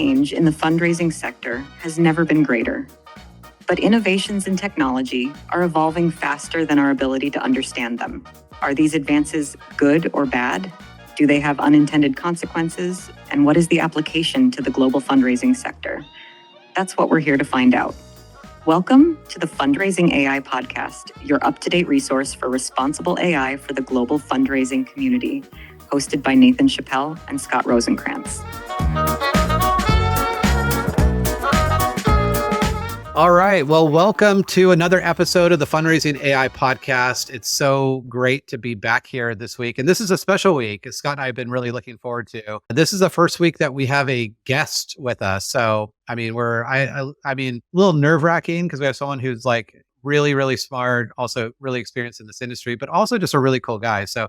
change in the fundraising sector has never been greater. But innovations in technology are evolving faster than our ability to understand them. Are these advances good or bad? Do they have unintended consequences? And what is the application to the global fundraising sector? That's what we're here to find out. Welcome to the Fundraising AI podcast, your up-to-date resource for responsible AI for the global fundraising community, hosted by Nathan Chappell and Scott Rosenkrantz. All right. Well, welcome to another episode of the Fundraising AI podcast. It's so great to be back here this week. And this is a special week, as Scott and I have been really looking forward to. This is the first week that we have a guest with us. So, I mean, a little nerve-wracking because we have someone who's like really, really smart, also really experienced in this industry, but also just a really cool guy. So,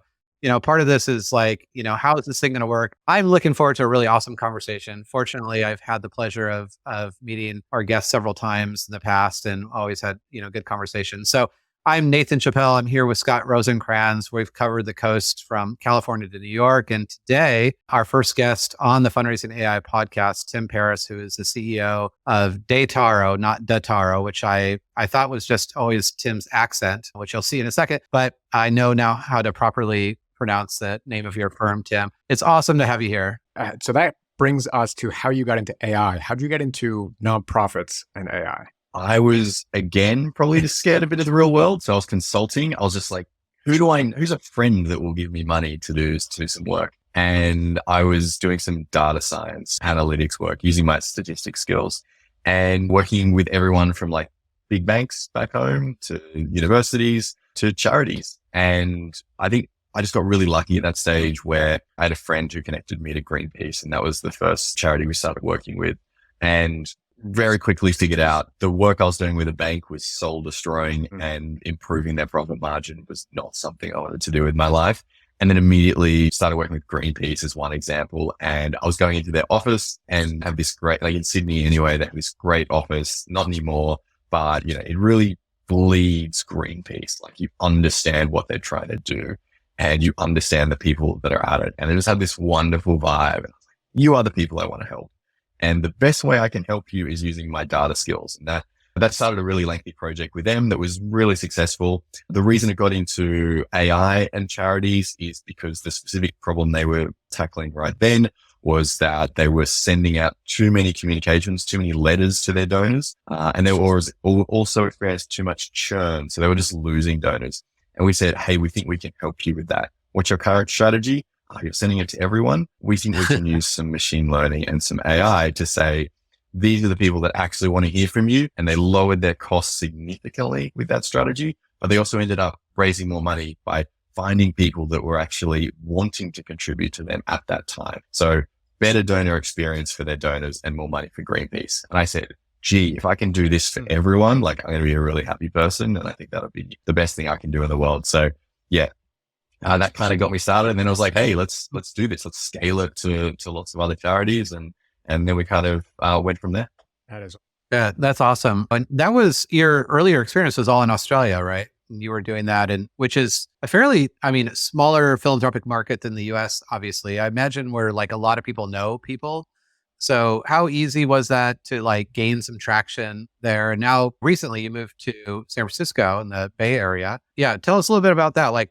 part of this is like, how is this thing going to work? I'm looking forward to a really awesome conversation. Fortunately, I've had the pleasure of meeting our guests several times in the past and always had, good conversations. So I'm Nathan Chappell. I'm here with Scott Rosenkrantz. We've covered the coast from California to New York. And today, our first guest on the Fundraising AI podcast, Tim Paris, who is the CEO of Dataro, not Dataro, which I thought was just always Tim's accent, which you'll see in a second. But I know now how to properly pronounce the name of your firm, Tim. It's awesome to have you here. So that brings us to how you got into AI. How did you get into nonprofits and AI? I was, again, probably just scared a bit of the real world. So I was consulting. I was just like, who's a friend that will give me money to do some work? And I was doing some data science, analytics work, using my statistics skills and working with everyone from like big banks back home to universities to charities. And I think I just got really lucky at that stage where I had a friend who connected me to Greenpeace. And that was the first charity we started working with. And very quickly figured out the work I was doing with a bank was soul destroying and improving their profit margin was not something I wanted to do with my life. And then immediately started working with Greenpeace as one example. And I was going into their office and have this great, like in Sydney anyway, they have this great office, not anymore, but it really bleeds Greenpeace. Like you understand what they're trying to do and you understand the people that are at it. And it just had this wonderful vibe. And I was like, you are the people I want to help. And the best way I can help you is using my data skills. And that started a really lengthy project with them that was really successful. The reason it got into AI and charities is because the specific problem they were tackling right then was that they were sending out too many communications, too many letters to their donors. And they were also experienced too much churn. So they were just losing donors. And we said, hey, we think we can help you with that. What's your current strategy? You're sending it to everyone. We think we can use some machine learning and some AI to say, these are the people that actually want to hear from you. And they lowered their costs significantly with that strategy, but they also ended up raising more money by finding people that were actually wanting to contribute to them at that time. So better donor experience for their donors and more money for Greenpeace. And I said, gee, if I can do this for everyone, like I'm going to be a really happy person. And I think that'll be the best thing I can do in the world. So yeah. That kind of got me started. And then I was like, hey, let's do this. Let's scale it to lots of other charities. And then we kind of went from there. Yeah, that's awesome. And that was your earlier experience was all in Australia, right? And you were doing that, and which is a fairly, smaller philanthropic market than the US, obviously. I imagine where like a lot of people know people. So how easy was that to like gain some traction there? And now recently you moved to San Francisco in the Bay Area. Yeah. Tell us a little bit about that. Like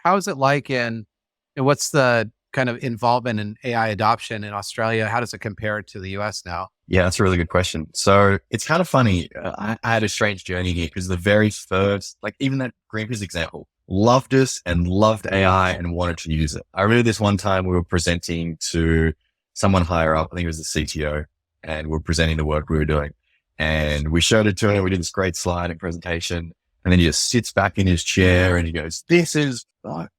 how is it like and what's the kind of involvement in AI adoption in Australia? How does it compare to the US now? Yeah, that's a really good question. So it's kind of funny. I had a strange journey here because the very first, like even that Greenpeace example, loved us and loved AI and wanted to use it. I remember this one time we were presenting to someone higher up. I think it was the CTO, and we're presenting the work we were doing. And we showed it to him. We did this great slide and presentation. And then he just sits back in his chair and he goes, this is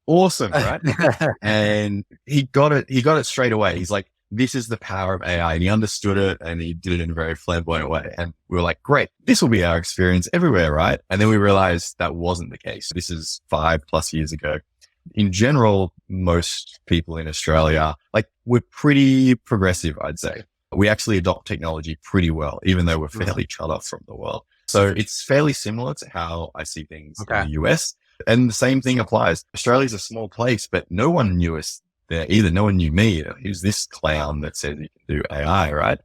awesome, right? And he got it straight away. He's like, this is the power of AI. And he understood it and he did it in a very flamboyant way. And we were like, great, this will be our experience everywhere, right? And then we realized that wasn't the case. This is 5+ years ago. In general, most people in Australia, like we're pretty progressive, I'd say. We actually adopt technology pretty well, even though we're fairly cut off from the world. So it's fairly similar to how I see things in the US. And the same thing applies. Australia's a small place, but no one knew us either no one knew me, or who's this clown that says you can do AI, right?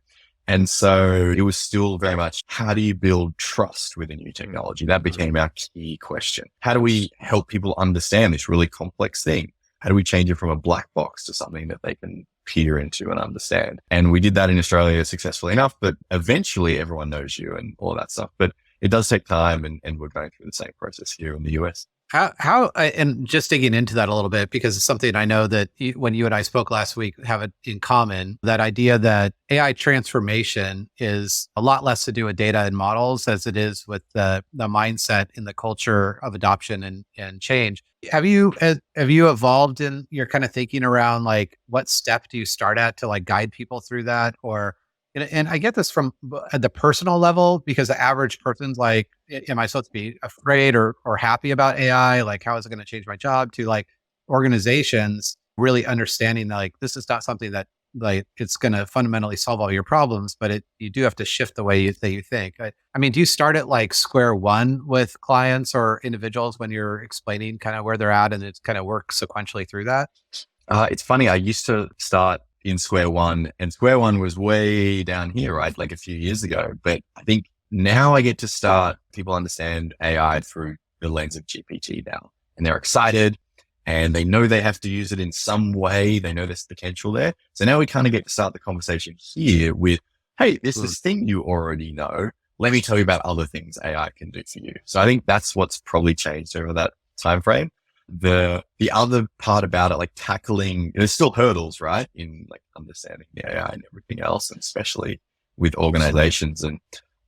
And so it was still very much, how do you build trust with a new technology? That became our key question. How do we help people understand this really complex thing? How do we change it from a black box to something that they can peer into and understand? And we did that in Australia successfully enough, but eventually everyone knows you and all that stuff. But it does take time, and we're going through the same process here in the US. And just digging into that a little bit, because it's something I know that when you and I spoke last week, have it in common, that idea that AI transformation is a lot less to do with data and models as it is with the mindset and the culture of adoption and change. Have you evolved in your kind of thinking around like, what step do you start at to like guide people through that? Or and I get this from at the personal level, because the average person's like, am I supposed to be afraid or happy about AI? Like, how is it going to change my job? To like organizations really understanding that like, this is not something that like it's going to fundamentally solve all your problems, but you do have to shift the way that you think. I mean, do you start at like square one with clients or individuals when you're explaining kind of where they're at, and it's kind of work sequentially through that? It's funny. I used to start in square one, and square one was way down here, right? Like a few years ago. But I think now I get to start, people understand AI through the lens of GPT now, and they're excited and they know they have to use it in some way. They know there's potential there. So now we kind of get to start the conversation here with, hey, there's this thing you already know. Let me tell you about other things AI can do for you. So I think that's what's probably changed over that time frame. The other part about it, like tackling, there's still hurdles, right? In like understanding the AI and everything else, and especially with organizations. And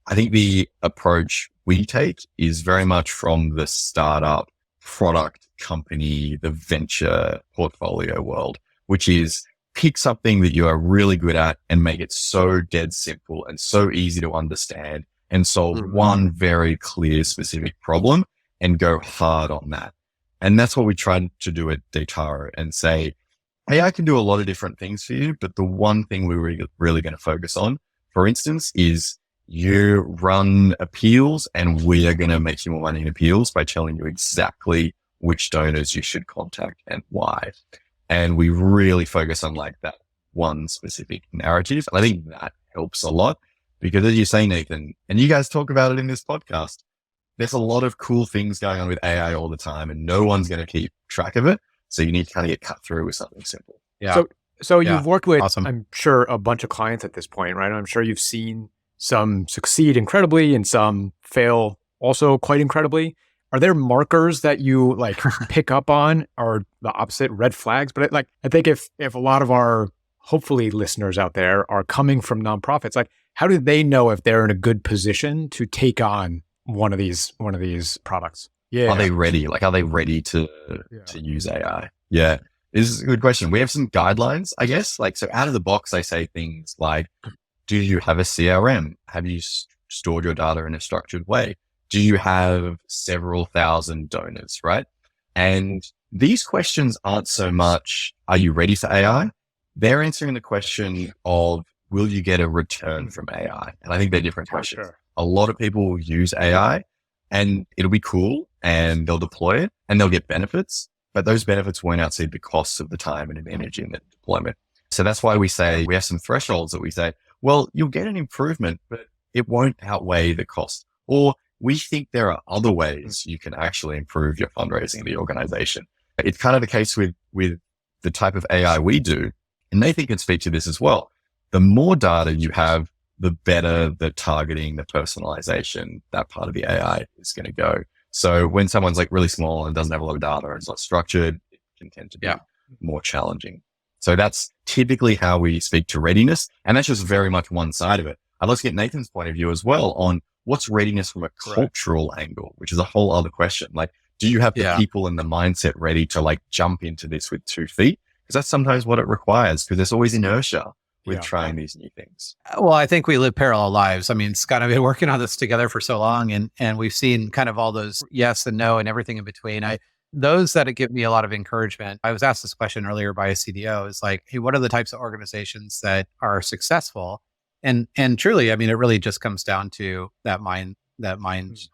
I think the approach we take is very much from the startup product company, the venture portfolio world, which is pick something that you are really good at and make it so dead simple and so easy to understand and solve one very clear, specific problem and go hard on that. And that's what we tried to do at Dataro, and say, AI can do a lot of different things for you, but the one thing we're really going to focus on, for instance, is you run appeals, and we are going to make you more money in appeals by telling you exactly which donors you should contact and why. And we really focus on like that one specific narrative. And I think that helps a lot, because as you say, Nathan, and you guys talk about it in this podcast, there's a lot of cool things going on with AI all the time, and no one's going to keep track of it. So you need to kind of get cut through with something simple. Yeah. So you've worked with, awesome. I'm sure, a bunch of clients at this point, right? I'm sure you've seen some succeed incredibly and some fail also quite incredibly. Are there markers that you like pick up on, or the opposite, red flags? But like, I think if a lot of our hopefully listeners out there are coming from nonprofits, like how do they know if they're in a good position to take on one of these products? Yeah. Are they ready? Like, are they ready to use AI? Yeah. This is a good question. We have some guidelines, I guess. Like, so out of the box, I say things like, do you have a CRM? Have you stored your data in a structured way? Do you have several thousand donors, right? And these questions aren't so much, are you ready for AI? They're answering the question of, will you get a return from AI? And I think they're different questions. Sure. A lot of people will use AI and it'll be cool and they'll deploy it and they'll get benefits, but those benefits won't exceed the costs of the time and the energy in the deployment. So that's why we say, we have some thresholds that we say, well, you'll get an improvement, but it won't outweigh the cost. Or we think there are other ways you can actually improve your fundraising of the organization. It's kind of the case with the type of AI we do. And Nathan can speak to this as well. The more data you have, the better the targeting, the personalization, that part of the AI is going to go. So when someone's like really small and doesn't have a lot of data, and it's not structured, it can tend to be more challenging. So that's typically how we speak to readiness. And that's just very much one side of it. I'd like to get Nathan's point of view as well on what's readiness from a cultural angle, which is a whole other question. Like, do you have the people and the mindset ready to like jump into this with 2 feet? Because that's sometimes what it requires, because there's always inertia with trying these new things. Well, I think we live parallel lives. I mean, Scott and I have been working on this together for so long, and we've seen kind of all those yes and no and everything in between. Those that give me a lot of encouragement. I was asked this question earlier by a CDO, is like, hey, what are the types of organizations that are successful? And truly, I mean, it really just comes down to that mind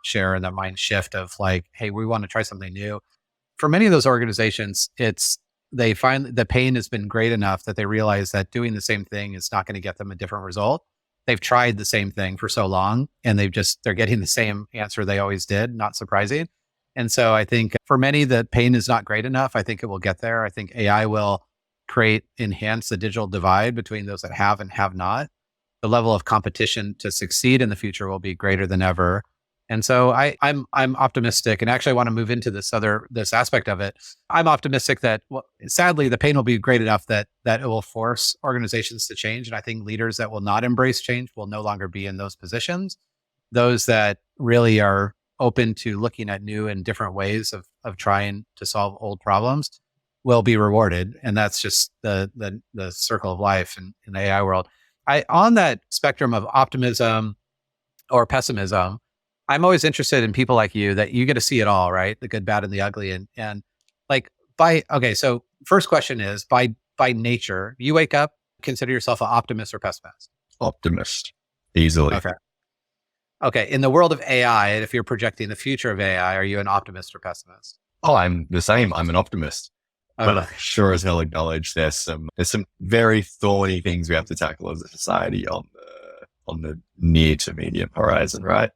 share and that mind shift of like, hey, we want to try something new. For many of those organizations, it's they find the pain has been great enough that they realize that doing the same thing is not going to get them a different result. They've tried the same thing for so long and they're getting the same answer they always did, not surprising. And so I think for many, the pain is not great enough. I think it will get there. I think AI will enhance the digital divide between those that have and have not. The level of competition to succeed in the future will be greater than ever. And so I'm optimistic, and actually I want to move into this aspect of it. I'm optimistic that, well, sadly, the pain will be great enough that it will force organizations to change. And I think leaders that will not embrace change will no longer be in those positions. Those that really are open to looking at new and different ways of trying to solve old problems will be rewarded. And that's just the circle of life in the AI world. On that spectrum of optimism or pessimism, I'm always interested in people like you that you get to see it all, right? The good, bad, and the ugly. And like so first question is by nature, you wake up, consider yourself an optimist or pessimist? Optimist, easily. Okay. In the world of AI, if you're projecting the future of AI, are you an optimist or pessimist? Oh, I'm the same. I'm an optimist. But I sure as hell acknowledge there's some very thorny things we have to tackle as a society on the near to medium horizon, right?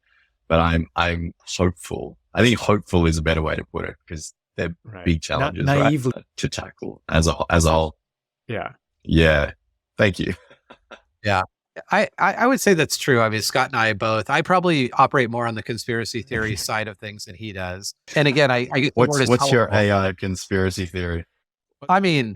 But I'm hopeful. I think hopeful is a better way to put it because they're big challenges, right, to tackle as a whole. Yeah. Yeah. Thank you. Yeah. I would say that's true. I mean, Scott and I both. I probably operate more on the conspiracy theory side of things than he does. And again, I get what's your AI conspiracy theory? I mean,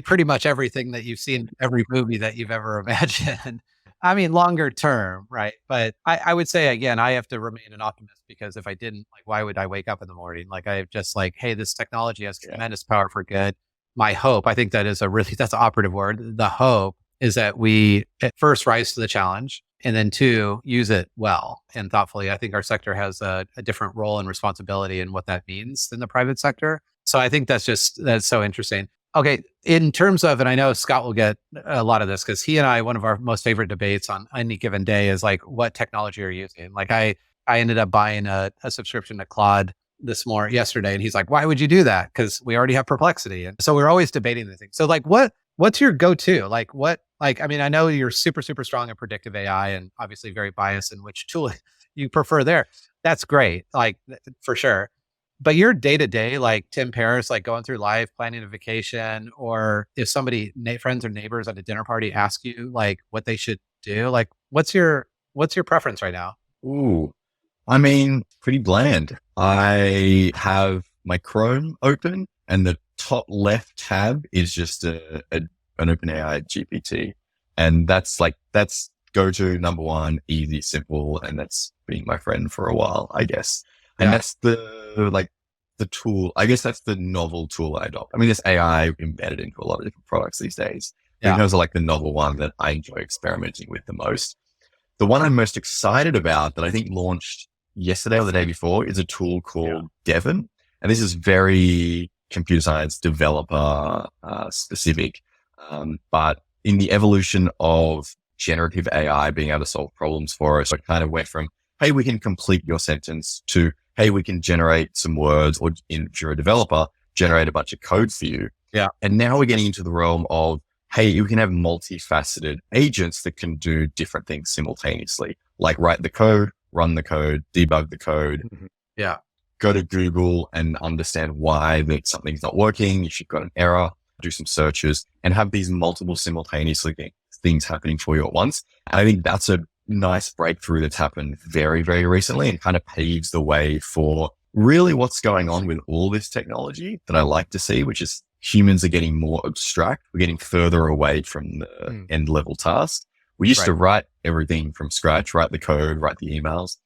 pretty much everything that you've seen, every movie that you've ever imagined. I mean, longer term, right? But I would say, again, I have to remain an optimist because if I didn't, like, why would I wake up in the morning? Like, I just like, hey, this technology has tremendous power for good. My hope, I think that's an operative word. The hope is that we at first rise to the challenge and then two, use it well and thoughtfully. I think our sector has a different role and responsibility in what that means than the private sector. So I think that's so interesting. Okay. In terms of, and I know Scott will get a lot of this because he and I, one of our most favorite debates on any given day is like, what technology are you using? Like I ended up buying a subscription to Claude yesterday. And he's like, why would you do that? Because we already have Perplexity. And so we're always debating the thing. So like, what's your go-to? I mean, I know you're super, super strong in predictive AI and obviously very biased in which tool you prefer there. That's great. Like for sure. But your day-to-day, like Tim Paris, like going through life, planning a vacation, or if somebody, friends or neighbors at a dinner party ask you like what they should do, like what's your preference right now? Ooh, I mean, pretty bland. I have my Chrome open and the top left tab is just an OpenAI GPT. And that's go-to number one, easy, simple. And that's been my friend for a while, I guess. And that's the tool. I guess that's the novel tool I adopt. I mean, there's AI embedded into a lot of different products these days. Yeah. Those are like the novel one that I enjoy experimenting with the most. The one I'm most excited about that I think launched yesterday or the day before is a tool called Devon. And this is very computer science developer specific. But in the evolution of generative AI being able to solve problems for us, it kind of went from, hey, we can complete your sentence to, hey, we can generate some words, or if you're a developer, generate a bunch of code for you. Yeah. And now we're getting into the realm of, hey, you can have multifaceted agents that can do different things simultaneously, like write the code, run the code, debug the code. Mm-hmm. Yeah. Go to Google and understand why that something's not working. If you've got an error, do some searches and have these multiple simultaneously things happening for you at once. And I think that's a nice breakthrough that's happened very, very recently and kind of paves the way for really what's going on with all this technology that I like to see, which is humans are getting more abstract. We're getting further away from the end level task. We used to write everything from scratch, write the code, write the emails.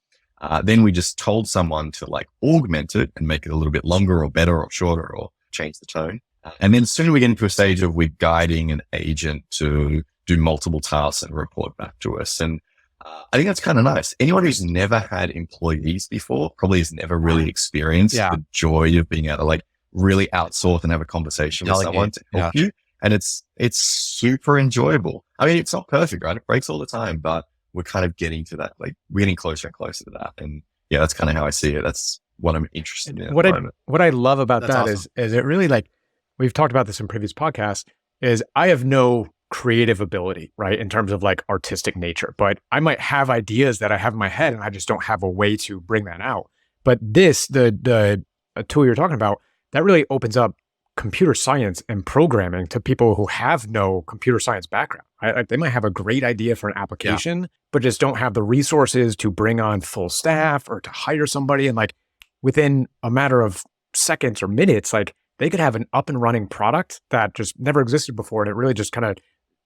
Then we just told someone to like augment it and make it a little bit longer or better or shorter or change the tone. And then soon we get into a stage of we're guiding an agent to do multiple tasks and report back to us. And I think that's kind of nice. Anyone who's never had employees before probably has never really experienced the joy of being able to like really outsource and have a conversation with someone to help you. And it's super enjoyable. I mean, it's not perfect, right? It breaks all the time, but we're kind of getting to that, like we're getting closer and closer to that. And yeah, that's kind of how I see it. That's what I'm interested in. What I love about that awesome. is it really like we've talked about this in previous podcasts, is I have no creative ability, right? In terms of like artistic nature, but I might have ideas that I have in my head and I just don't have a way to bring that out. But this, the tool you're talking about, that really opens up computer science and programming to people who have no computer science background, right? Like they might have a great idea for an application, but just don't have the resources to bring on full staff or to hire somebody. And like within a matter of seconds or minutes, like they could have an up and running product that just never existed before. And it really just kind of,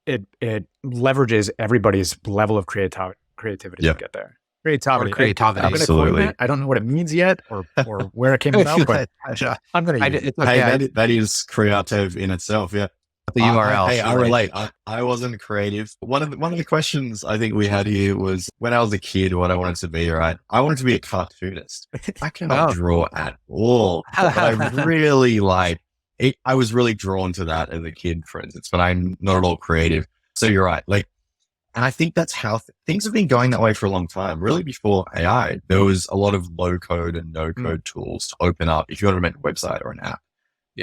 it leverages everybody's level of creativity to get there. Creativity. Absolutely. I don't know what it means yet or where it came about, but I'm going to use it. Hey, that is creative in itself. Yeah. The URL. Hey, I relate. I wasn't creative. One of the questions I think we had here was when I was a kid, what I wanted to be, right? I wanted to be a cartoonist. I cannot draw at all. But I really like it. I was really drawn to that as a kid, for instance, but I'm not at all creative. So you're right. Like, and I think that's how things have been going that way for a long time. Really, before AI, there was a lot of low code and no code tools to open up if you want to make a website or an app.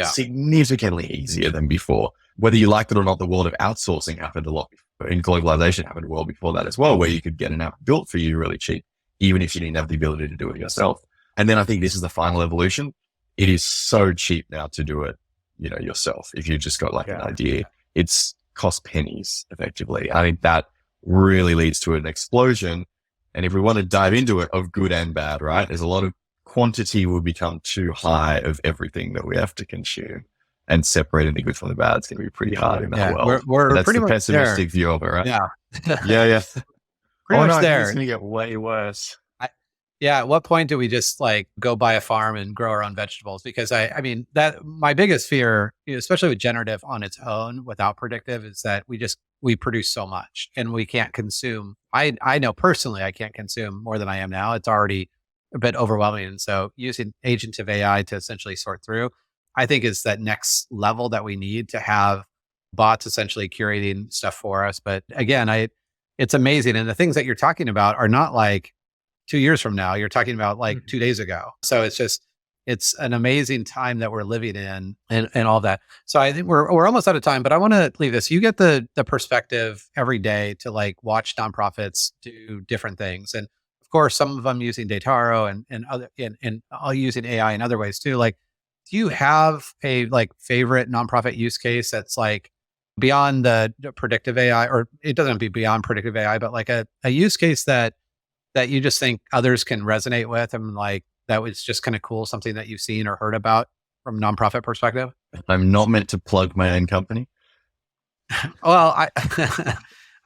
Significantly easier than before. Whether you liked it or not, the world of outsourcing happened a lot before, and globalization happened well before that as well, where you could get an app built for you really cheap, even if you didn't have the ability to do it yourself. And then I think this is the final evolution. It is so cheap now to do it, yourself. If you just got like an idea, it's cost pennies effectively. I think that really leads to an explosion. And if we want to dive into it of good and bad, right? There's a lot of quantity will become too high of everything that we have to consume, and separating the good from the bad is going to be pretty hard in that world. We're that's pretty the much pessimistic there. view of it, right? Yeah. Yeah. Pretty much there. It's going to get way worse. At what point do we just like go buy a farm and grow our own vegetables? Because I mean, that my biggest fear, especially with generative on its own without predictive, is that we produce so much and we can't consume. I know personally I can't consume more than I am now. It's already a bit overwhelming. And so using agents of AI to essentially sort through, I think is that next level that we need to have bots essentially curating stuff for us. But again, it's amazing. And the things that you're talking about are not like 2 years from now. You're talking about like 2 days ago. So it's an amazing time that we're living in and all that. So I think we're almost out of time, but I want to leave this. You get the perspective every day to like watch nonprofits do different things. And of course, some of them using Dataro and other and all using AI in other ways too. Like, do you have a like favorite nonprofit use case that's like beyond the predictive AI, or it doesn't have to be beyond predictive AI, but like a use case that you just think others can resonate with, and like that was just kind of cool, something that you've seen or heard about from a nonprofit perspective? I'm not meant to plug my own company. Well,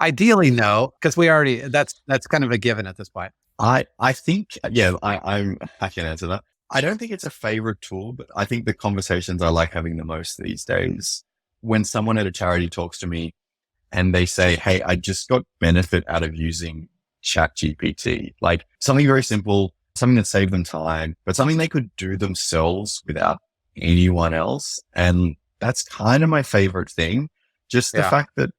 ideally no, because we already that's kind of a given at this point. I think I can answer that. I don't think it's a favorite tool, but I think the conversations I like having the most these days, when someone at a charity talks to me and they say, hey, I just got benefit out of using ChatGPT, like something very simple, something that saved them time, but something they could do themselves without anyone else. And that's kind of my favorite thing. Just the fact that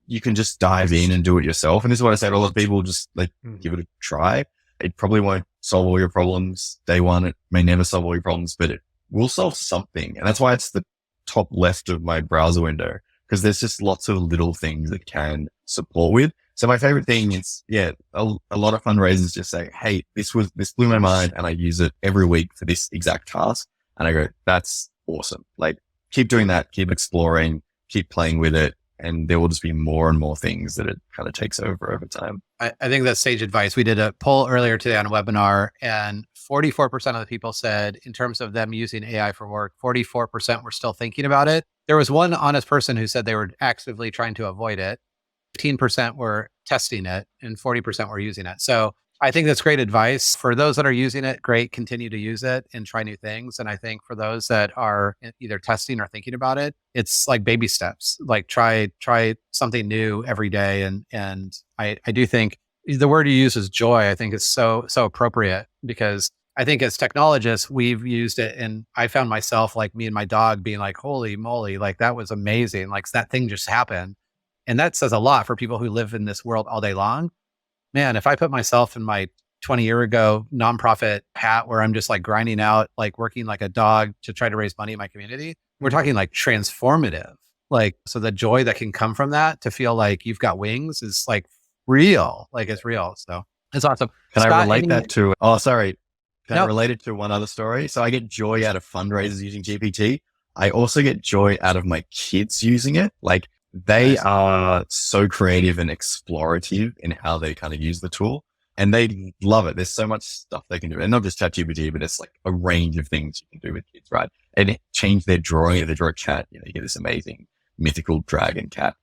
you can just dive in and do it yourself. And this is what I say to a lot of people, just like give it a try. It probably won't solve all your problems day one. It may never solve all your problems, but it will solve something. And that's why it's the top left of my browser window, because there's just lots of little things that can support with. So my favorite thing is, a lot of fundraisers just say, hey, this blew my mind and I use it every week for this exact task. And I go, that's awesome. Like keep doing that, keep exploring, keep playing with it. And there will just be more and more things that it kind of takes over time. I think that's sage advice. We did a poll earlier today on a webinar, and 44% of the people said in terms of them using AI for work, 44% were still thinking about it. There was one honest person who said they were actively trying to avoid it. 15% were testing it and 40% were using it. So I think that's great advice. For those that are using it, great, continue to use it and try new things. And I think for those that are either testing or thinking about it, it's like baby steps, like try something new every day. And I do think the word you use is joy. I think is so appropriate, because I think as technologists, we've used it, and I found myself, like me and my dog, being like, holy moly, like that was amazing. Like that thing just happened. And that says a lot for people who live in this world all day long. Man, if I put myself in my 20-year ago nonprofit hat where I'm just like grinding out, like working like a dog to try to raise money in my community. We're talking like transformative. Like, so the joy that can come from that to feel like you've got wings is like real, like it's real. So it's awesome. Can I Scott, relate that to, oh, sorry. Can I No. relate it to one other story? So I get joy out of fundraisers using GPT. I also get joy out of my kids using it. Like they are so creative and explorative in how they kind of use the tool and they love it. There's so much stuff they can do. And not just ChatGPT, but it's like a range of things you can do with kids, right? And it changed their drawing. If they draw a cat, you know, you get this amazing mythical dragon cat.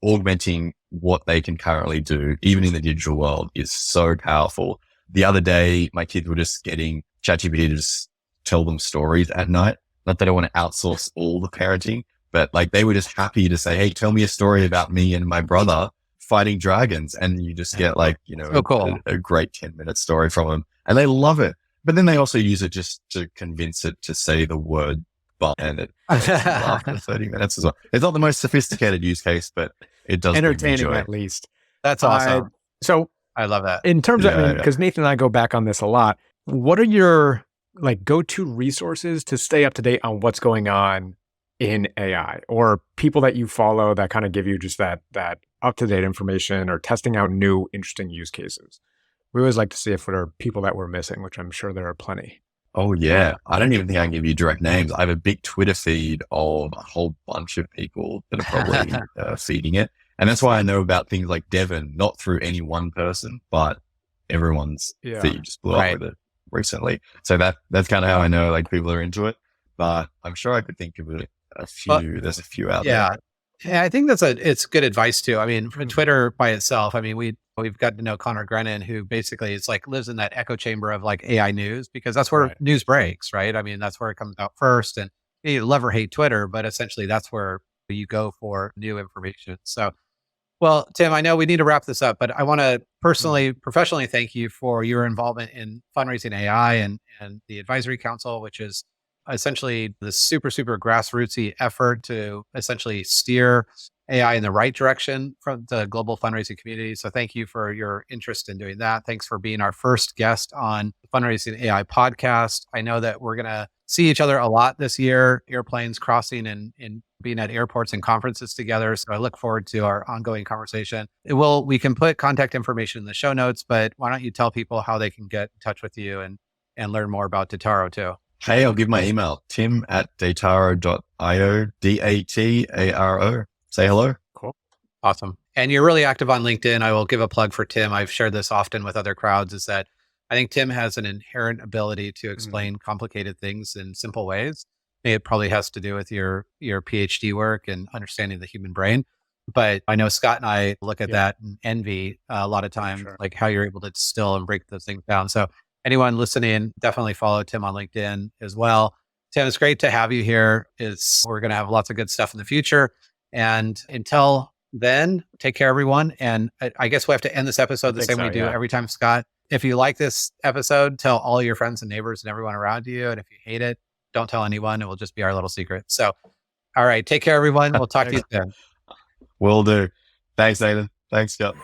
Augmenting what they can currently do, even in the digital world, is so powerful. The other day, my kids were just getting ChatGPT to just tell them stories at night. Not that I want to outsource all the parenting, but like they were just happy to say, hey, tell me a story about me and my brother fighting dragons. And you just get like, you know, So cool. a great 10-minute story from them. And they love it. But then they also use it just to convince it to say the word but, and it after 30 minutes as well. It's not the most sophisticated use case, but it does bring me Entertaining joy. at least. That's awesome. So I love that. in terms of, I Yeah, mean, because Nathan and I go back on this a lot, what are your like go-to resources to stay up to date on what's going on in AI, or people that you follow that kind of give you just that up-to-date information or testing out new interesting use cases? We always like to see if there are people that we're missing, which I'm sure there are plenty. Oh yeah. I don't even think I can give you direct names. I have a big Twitter feed of a whole bunch of people that are probably feeding it. And that's why I know about things like Devon, not through any one person, but everyone's feed just blew up with it recently. So that's kind of how I know like people are into it, but I'm sure I could think of a few. There's a few out there. Yeah, I think it's good advice too. I mean, for Twitter by itself, I mean, we've got to know Connor Grennan, who basically is like lives in that echo chamber of like AI news, because that's where news breaks, right? I mean, that's where it comes out first, and you love or hate Twitter, but essentially that's where you go for new information. So, well, Tim, I know we need to wrap this up, but I want to personally, professionally thank you for your involvement in Fundraising AI and the Advisory Council, which is essentially the super grassrootsy effort to essentially steer AI in the right direction from the global fundraising community. So thank you for your interest in doing that. Thanks for being our first guest on the Fundraising AI podcast. I know that we're going to see each other a lot this year, airplanes crossing and being at airports and conferences together. So I look forward to our ongoing conversation. We can put contact information in the show notes, but why don't you tell people how they can get in touch with you and learn more about Dataro too? Hey, I'll give my email, tim@dataro.io, DATARO. Say hello. Cool. Awesome. And you're really active on LinkedIn. I will give a plug for Tim. I've shared this often with other crowds, is that I think Tim has an inherent ability to explain complicated things in simple ways. It probably has to do with your PhD work and understanding the human brain. But I know Scott and I look at that and envy a lot of times, like how you're able to distill and break those things down. So anyone listening, definitely follow Tim on LinkedIn as well. Tim, it's great to have you here. We're going to have lots of good stuff in the future. And until then, take care, everyone. And I guess we have to end this episode the same way we do every time, Scott. If you like this episode, tell all your friends and neighbors and everyone around you. And if you hate it, don't tell anyone. It will just be our little secret. So, all right, take care, everyone. We'll talk to you soon. Will do. Thanks, Nathan. Thanks, Scott.